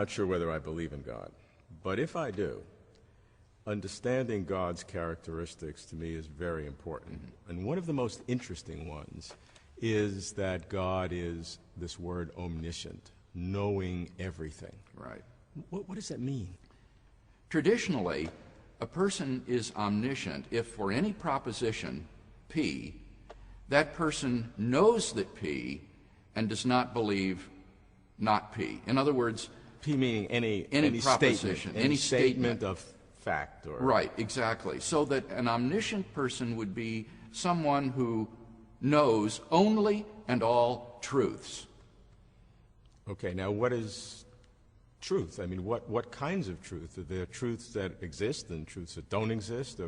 not sure whether I believe in God, but if I do, understanding God's characteristics to me is very important. And one of the most interesting ones is that God is, this word omniscient, knowing everything. Right. What does that mean? Traditionally, a person is omniscient if for any proposition, P, that person knows that P and does not believe not P. In other words, P meaning any proposition, statement, any statement of fact. Or right, exactly. So that an omniscient person would be someone who knows only and all truths. Okay, now what is truth? I mean, what kinds of truth? Are there truths that exist and truths that don't exist?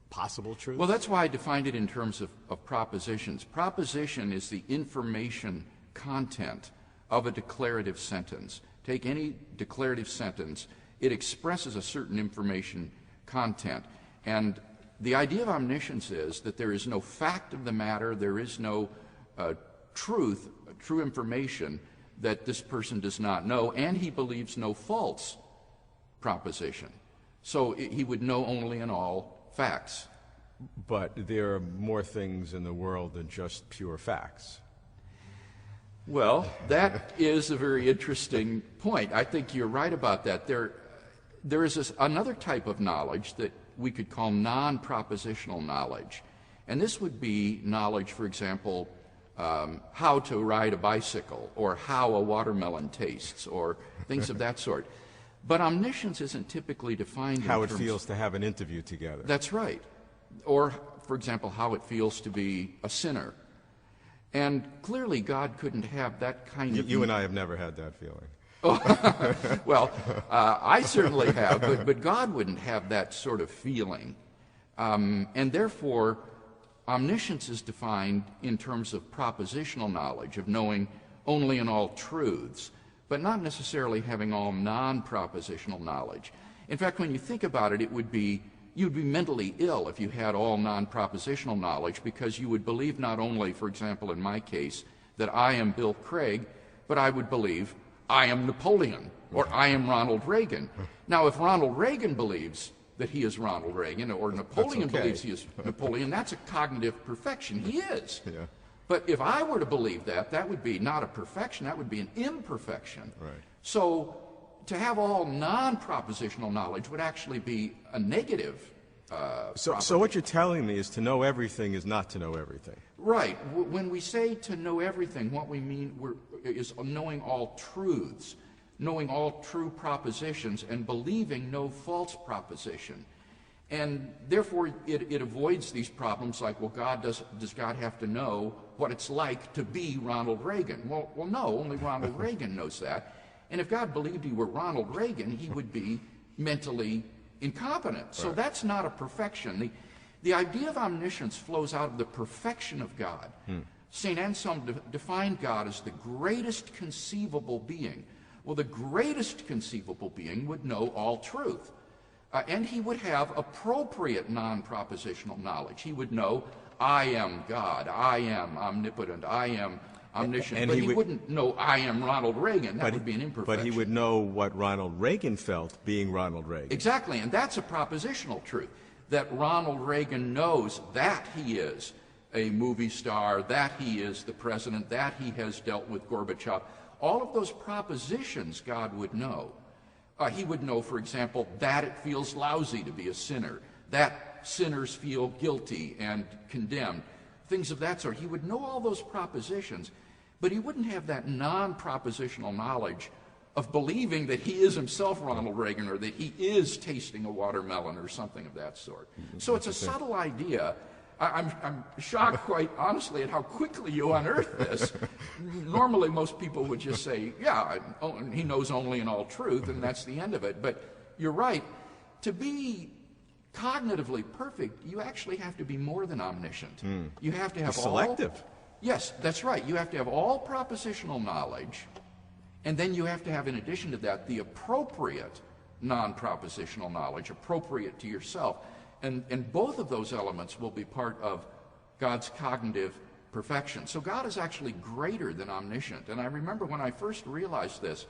Possible truths? Well, that's why I defined it in terms of propositions. Proposition is the information content of a declarative sentence. Take any declarative sentence, it expresses a certain information content. And the idea of omniscience is that there is no fact of the matter, there is no true information that this person does not know, and he believes no false proposition. So he would know only and all facts. But there are more things in the world than just pure facts. Well, that is a very interesting point. I think you're right about that. There is another type of knowledge that we could call non-propositional knowledge. And this would be knowledge, for example, how to ride a bicycle, or how a watermelon tastes, or things of that sort. But omniscience isn't typically defined how it feels to have an interview together. That's right. Or, for example, how it feels to be a sinner. And clearly God couldn't have that kind of... You and I have never had that feeling. Well, I certainly have, but God wouldn't have that sort of feeling. And therefore, omniscience is defined in terms of propositional knowledge, of knowing only and all truths, but not necessarily having all non-propositional knowledge. In fact, when you think about it, you'd be mentally ill if you had all non-propositional knowledge, because you would believe not only, for example, in my case, that I am Bill Craig, but I would believe I am Napoleon, or I am Ronald Reagan. Now, if Ronald Reagan believes that he is Ronald Reagan, or Napoleon believes he is Napoleon, that's a cognitive perfection. He is. Yeah. But if I were to believe that, that would be not a perfection, that would be an imperfection. Right. So to have all non-propositional knowledge would actually be a negative So what you're telling me is to know everything is not to know everything. Right. When we say to know everything, what we mean is knowing all truths, knowing all true propositions, and believing no false proposition. And therefore, it avoids these problems like, well, does God have to know what it's like to be Ronald Reagan? Well, no, only Ronald Reagan knows that. And if God believed he were Ronald Reagan, he would be mentally incompetent. So that's not a perfection. The idea of omniscience flows out of the perfection of God. St. Anselm defined God as the greatest conceivable being. Well, the greatest conceivable being would know all truth. And he would have appropriate non-propositional knowledge. He would know, I am God, I am omnipotent, I am omniscient. But he wouldn't know, I am Ronald Reagan. That would be an imperfection. But he would know what Ronald Reagan felt being Ronald Reagan. Exactly, and that's a propositional truth, that Ronald Reagan knows that he is a movie star, that he is the president, that he has dealt with Gorbachev. All of those propositions God would know. He would know, for example, that it feels lousy to be a sinner, that sinners feel guilty and condemned, things of that sort. He would know all those propositions, but he wouldn't have that non-propositional knowledge of believing that he is himself Ronald Reagan, or that he is tasting a watermelon or something of that sort. So it's a subtle idea. I'm shocked, quite honestly, at how quickly you unearthed this. Normally, most people would just say, yeah, he knows only in all truth, and that's the end of it. But you're right. To be cognitively perfect, you actually have to be more than omniscient. You have to have selective. Yes, that's right. You have to have all propositional knowledge, and then you have to have, in addition to that, the appropriate non-propositional knowledge, appropriate to yourself. And both of those elements will be part of God's cognitive perfection. So God is actually greater than omniscient. And I remember when I first realized this,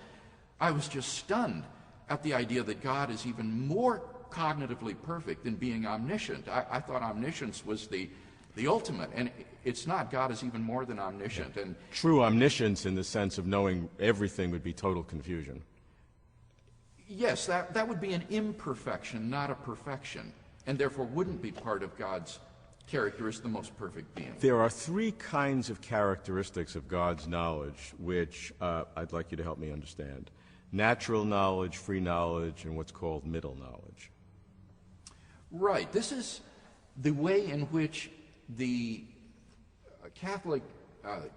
I was just stunned at the idea that God is even more cognitively perfect than being omniscient. I thought omniscience was the ultimate, and it's not. God is even more than omniscient. And true omniscience in the sense of knowing everything would be total confusion. Yes, that would be an imperfection, not a perfection, and therefore wouldn't be part of God's character as the most perfect being. There are three kinds of characteristics of God's knowledge which I'd like you to help me understand. Natural knowledge, free knowledge, and what's called middle knowledge. Right. This is the way in which the Catholic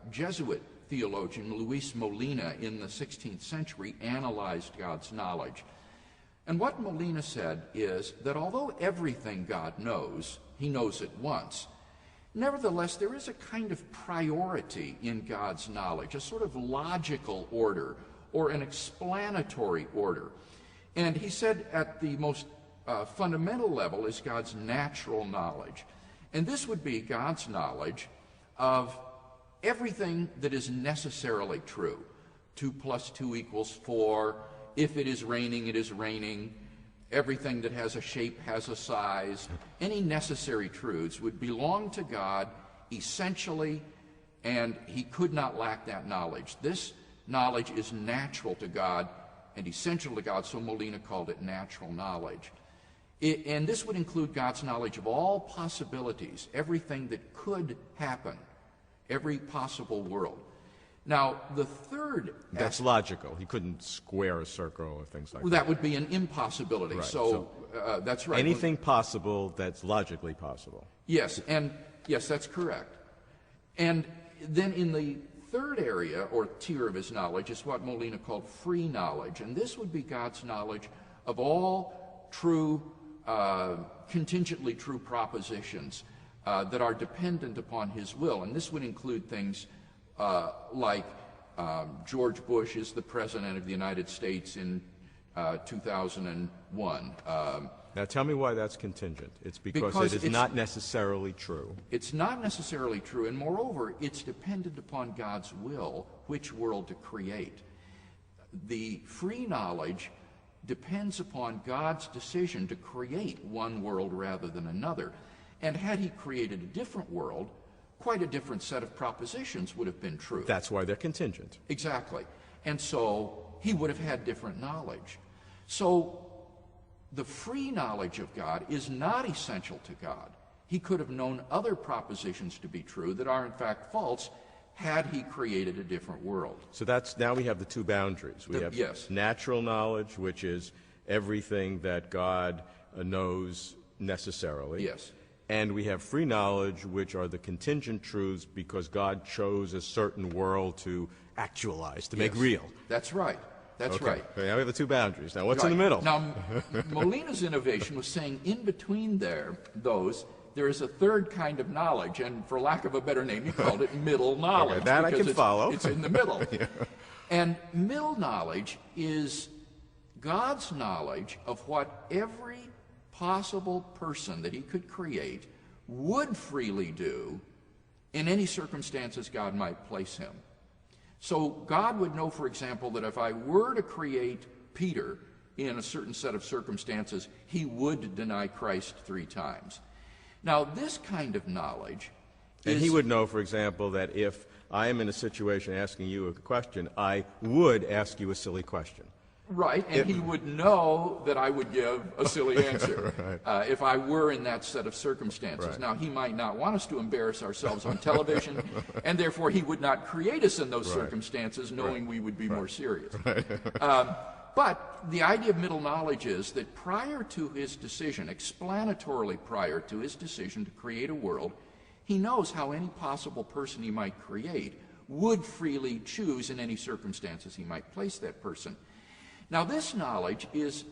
Jesuit theologian Luis de Molina in the 16th century analyzed God's knowledge. And what Molina said is that although everything God knows, he knows at once, nevertheless there is a kind of priority in God's knowledge, a sort of logical order or an explanatory order. And he said at the most fundamental level is God's natural knowledge. And this would be God's knowledge of everything that is necessarily true. 2 + 2 = 4. If it is raining, it is raining. Everything that has a shape has a size. Any necessary truths would belong to God essentially, and he could not lack that knowledge. This knowledge is natural to God and essential to God, so Molina called it natural knowledge. And this would include God's knowledge of all possibilities, everything that could happen, every possible world. Now, the third That's logical. He couldn't square a circle or things like that. That would be an impossibility. Right. So that's right. Anything possible that's logically possible. Yes, and yes, that's correct. And then in the third area or tier of his knowledge is what Molina called free knowledge. And this would be God's knowledge of all true, contingently true propositions that are dependent upon his will. And this would include things like George Bush is the President of the United States in 2001. Now tell me why that's contingent. It's because it is not necessarily true. It's not necessarily true, and moreover, it's dependent upon God's will which world to create. The free knowledge depends upon God's decision to create one world rather than another. And had he created a different world, quite a different set of propositions would have been true. That's why they're contingent. Exactly. And so he would have had different knowledge. So the free knowledge of God is not essential to God. He could have known other propositions to be true that are in fact false had he created a different world. So that's, now we have the two boundaries. We have yes. natural knowledge, which is everything that God knows necessarily. Yes. And we have free knowledge, which are the contingent truths because God chose a certain world to actualize, to make real. That's right. That's okay. right. Okay, now we have the two boundaries. Now what's right. in the middle? Now, Molina's innovation was saying in between there is a third kind of knowledge, and for lack of a better name, he called it middle knowledge. Okay, that I can follow. It's in the middle. Yeah. And middle knowledge is God's knowledge of what every possible person that he could create would freely do in any circumstances God might place him. So God would know, for example, that if I were to create Peter in a certain set of circumstances, he would deny Christ 3 times. Now, this kind of knowledge and he would know, for example, that if I am in a situation asking you a question, I would ask you a silly question. Right, and he would know that I would give a silly answer right. If I were in that set of circumstances. Right. Now, he might not want us to embarrass ourselves on television, and therefore he would not create us in those circumstances knowing we would be more serious. But the idea of middle knowledge is that prior to his decision, explanatorily prior to his decision to create a world, he knows how any possible person he might create would freely choose in any circumstances he might place that person. Now, this knowledge is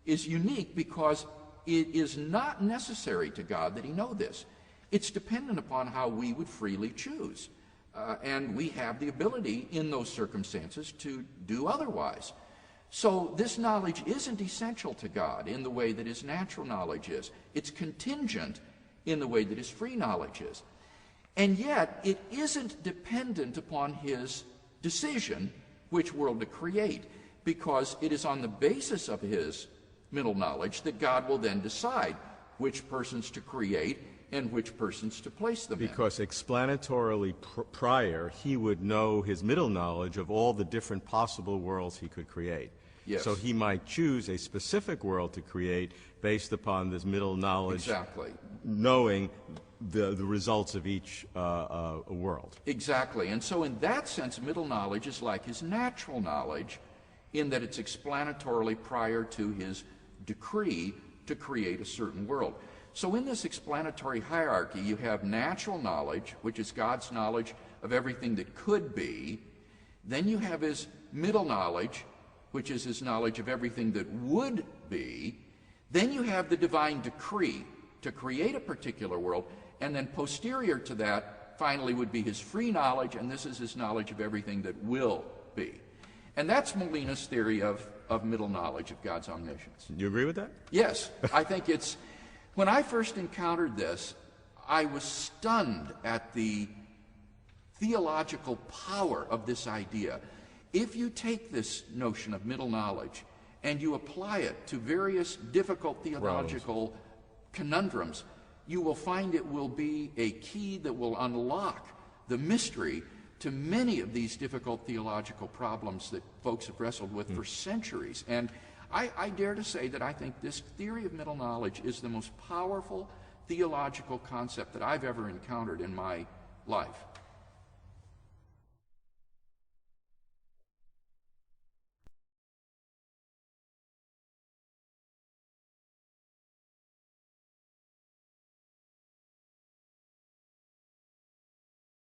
unique because it is not necessary to God that he know this. It's dependent upon how we would freely choose. And we have the ability in those circumstances to do otherwise. So this knowledge isn't essential to God in the way that his natural knowledge is. It's contingent in the way that his free knowledge is. And yet, it isn't dependent upon his decision which world to create, because it is on the basis of his middle knowledge that God will then decide which persons to create and which persons to place them in. Because explanatorily prior, he would know his middle knowledge of all the different possible worlds he could create. Yes. So he might choose a specific world to create based upon this middle knowledge, Exactly. knowing the results of each world. Exactly. And so in that sense, middle knowledge is like his natural knowledge in that it's explanatorily prior to his decree to create a certain world. So in this explanatory hierarchy, you have natural knowledge, which is God's knowledge of everything that could be. Then you have his middle knowledge, which is his knowledge of everything that would be. Then you have the divine decree to create a particular world. And then posterior to that, finally, would be his free knowledge, and this is his knowledge of everything that will be. And that's Molina's theory of middle knowledge of God's omniscience. You agree with that? Yes, I think it's... When I first encountered this, I was stunned at the theological power of this idea. If you take this notion of middle knowledge and you apply it to various difficult theological conundrums, you will find it will be a key that will unlock the mystery to many of these difficult theological problems that folks have wrestled with for centuries. And I dare to say that I think this theory of middle knowledge is the most powerful theological concept that I've ever encountered in my life.